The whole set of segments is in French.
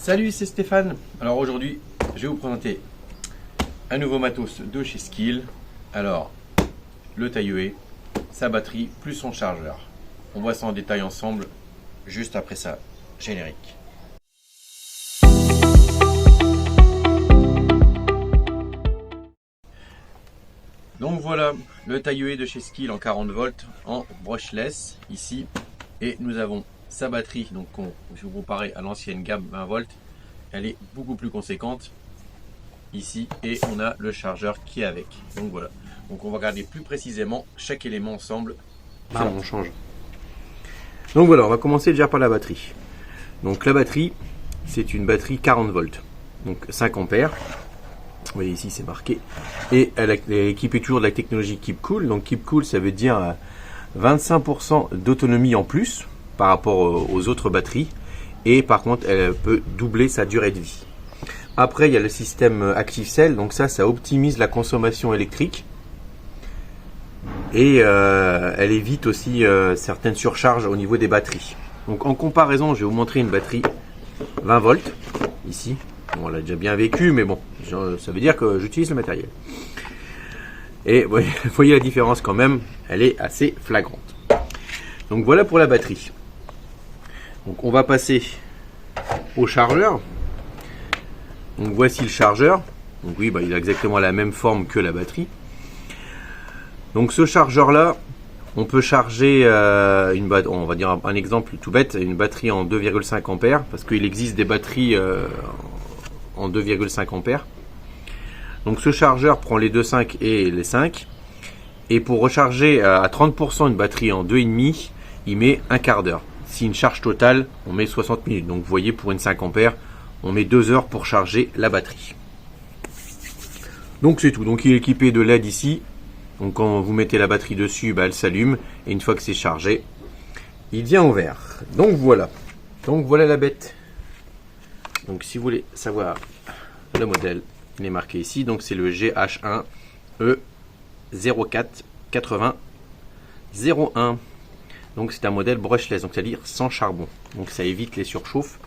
Salut, c'est Stéphane. Alors aujourd'hui, je vais vous présenter un nouveau matos de chez Skil. Alors, le taille-huet, sa batterie plus son chargeur. On voit ça en détail ensemble juste après ça. Générique. Donc voilà, le taille-huet de chez Skil en 40 volts en brushless ici. Et nous avons sa batterie, donc si vous comparez à l'ancienne gamme 20 volts, elle est beaucoup plus conséquente ici, et on a le chargeur qui est avec. Donc voilà, donc on va regarder plus précisément chaque élément ensemble. On change. Donc voilà, on va commencer déjà par la batterie. Donc la batterie, c'est une batterie 40 volts, donc 5 ampères. Vous voyez ici c'est marqué, et elle est équipée toujours de la technologie Keep Cool. Donc Keep Cool, ça veut dire 25% d'autonomie en plus par rapport aux autres batteries, et par contre elle peut doubler sa durée de vie. Après il y a le système ActiveCell, donc ça optimise la consommation électrique, et elle évite aussi certaines surcharges au niveau des batteries. Donc en comparaison, je vais vous montrer une batterie 20 volts ici. Bon, on l'a déjà bien vécu, mais bon, ça veut dire que j'utilise le matériel. Et vous voyez la différence quand même, elle est assez flagrante. Donc voilà pour la batterie. Donc on va passer au chargeur. Donc voici le chargeur. Donc oui, il a exactement la même forme que la batterie. Donc ce chargeur là, on peut charger on va dire un exemple tout bête, une batterie en 2,5 ampères, parce qu'il existe des batteries en 2,5 ampères. Donc ce chargeur prend les 2,5 et les 5, et pour recharger à 30% une batterie en 2,5, il met un quart d'heure. Si une charge totale, on met 60 minutes. Donc vous voyez, pour une 5 ampères, on met 2 heures pour charger la batterie. Donc c'est tout. Donc il est équipé de LED ici. Donc quand vous mettez la batterie dessus, elle s'allume, et une fois que c'est chargé, il devient au vert. Donc voilà. Donc voilà la bête. Donc si vous voulez savoir le modèle, il est marqué ici. Donc c'est le GH1E048001. Donc c'est un modèle brushless, donc c'est-à-dire sans charbon. Donc ça évite les surchauffes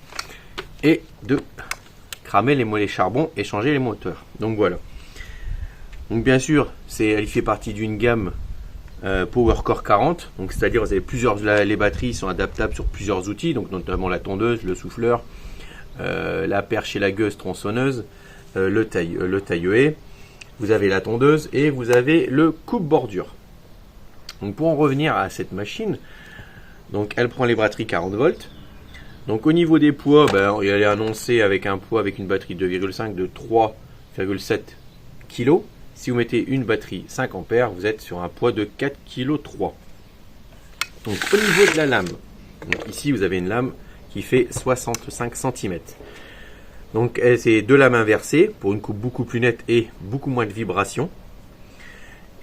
et de cramer les charbons et changer les moteurs. Donc voilà. Donc bien sûr, il fait partie d'une gamme PowerCore 40. Donc c'est-à-dire vous avez les batteries sont adaptables sur plusieurs outils, donc notamment la tondeuse, le souffleur, la perche et la gueuse tronçonneuse, le taille-huet. Vous avez la tondeuse et vous avez le coupe-bordure. Donc pour en revenir à cette machine, donc elle prend les batteries 40 volts. Donc au niveau des poids, elle est annoncée avec un poids avec une batterie 2,5 de 3,7 kg. Si vous mettez une batterie 5 ampères, vous êtes sur un poids de 4,3 kg. Donc au niveau de la lame, donc ici vous avez une lame qui fait 65 cm. Donc c'est deux lames inversées pour une coupe beaucoup plus nette et beaucoup moins de vibrations.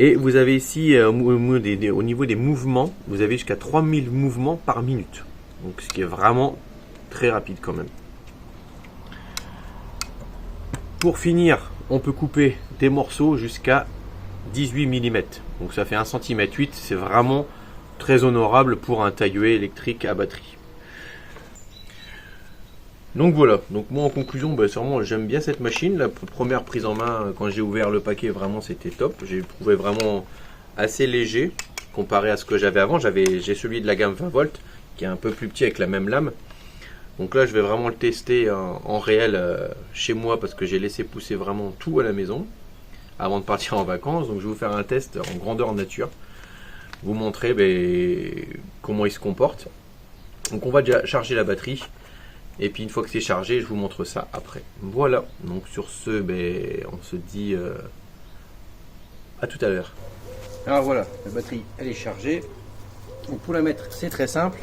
Et vous avez ici, au niveau des mouvements, vous avez jusqu'à 3000 mouvements par minute. Donc ce qui est vraiment très rapide quand même. Pour finir, on peut couper des morceaux jusqu'à 18 mm. Donc ça fait 1,8 cm. C'est vraiment très honorable pour un taille-huet électrique à batterie. Donc voilà, donc moi en conclusion, sûrement j'aime bien cette machine. La première prise en main, quand j'ai ouvert le paquet, vraiment c'était top. J'ai trouvé vraiment assez léger comparé à ce que j'avais avant. J'ai celui de la gamme 20 volts qui est un peu plus petit avec la même lame. Donc là je vais vraiment le tester en réel chez moi, parce que j'ai laissé pousser vraiment tout à la maison avant de partir en vacances. Donc je vais vous faire un test en grandeur nature, vous montrer comment il se comporte. Donc on va déjà charger la batterie. Et puis une fois que c'est chargé, je vous montre ça après. Voilà, donc sur ce, on se dit à tout à l'heure. Alors voilà, la batterie elle est chargée. Donc pour la mettre, c'est très simple.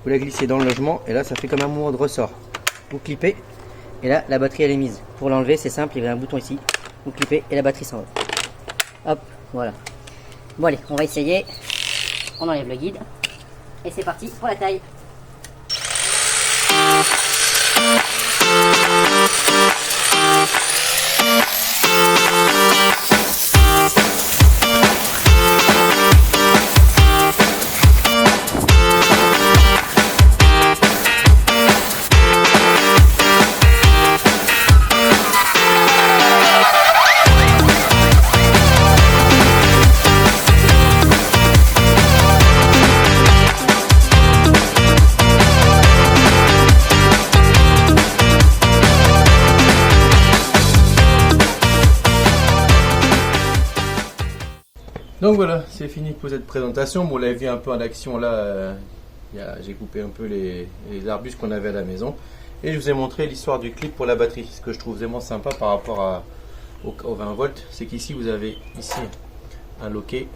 Vous la glissez dans le logement, et là ça fait comme un mouvement de ressort. Vous clippez, et là la batterie elle est mise. Pour l'enlever, c'est simple, il y avait un bouton ici. Vous clippez et la batterie s'en va. Hop, voilà. Bon allez, on va essayer. On enlève le guide. Et c'est parti pour la taille. Donc voilà, c'est fini pour cette présentation. Bon, on l'avait vu un peu en action là. J'ai coupé un peu les arbustes qu'on avait à la maison. Et je vous ai montré l'histoire du clip pour la batterie. Ce que je trouve vraiment sympa par rapport au 20 volts, c'est qu'ici vous avez ici un loquet.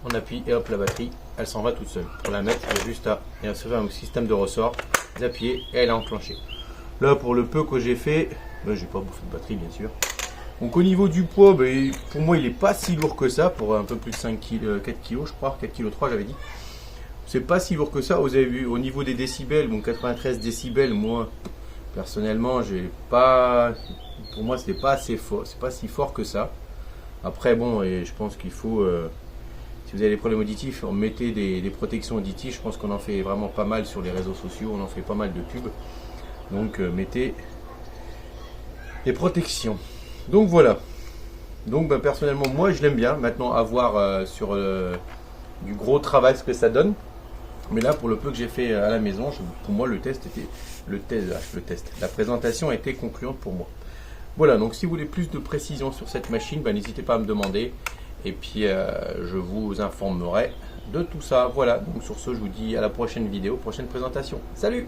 On appuie et hop, la batterie, elle s'en va toute seule. Pour la mettre, il y a juste à faire un système de ressort. Vous appuyez et elle est enclenchée. Là, pour le peu que j'ai fait, j'ai pas bouffé de batterie bien sûr. Donc au niveau du poids, pour moi il est pas si lourd que ça, pour un peu plus de 4 kg je crois, 4 kg 3 j'avais dit. C'est pas si lourd que ça, vous avez vu, au niveau des décibels, bon 93 décibels, moi personnellement j'ai pas, pour moi c'était pas assez fort, c'est pas si fort que ça. Après bon, et je pense qu'il faut, si vous avez des problèmes auditifs, mettez des protections auditives, je pense qu'on en fait vraiment pas mal sur les réseaux sociaux, on en fait pas mal de pubs. Donc mettez des protections. Donc voilà. Donc personnellement moi je l'aime bien. Maintenant à voir sur du gros travail ce que ça donne. Mais là pour le peu que j'ai fait à la maison, pour moi le test était la présentation était concluante pour moi. Voilà, donc si vous voulez plus de précision sur cette machine, n'hésitez pas à me demander. Et puis je vous informerai de tout ça. Voilà, donc sur ce je vous dis à la prochaine vidéo, prochaine présentation. Salut!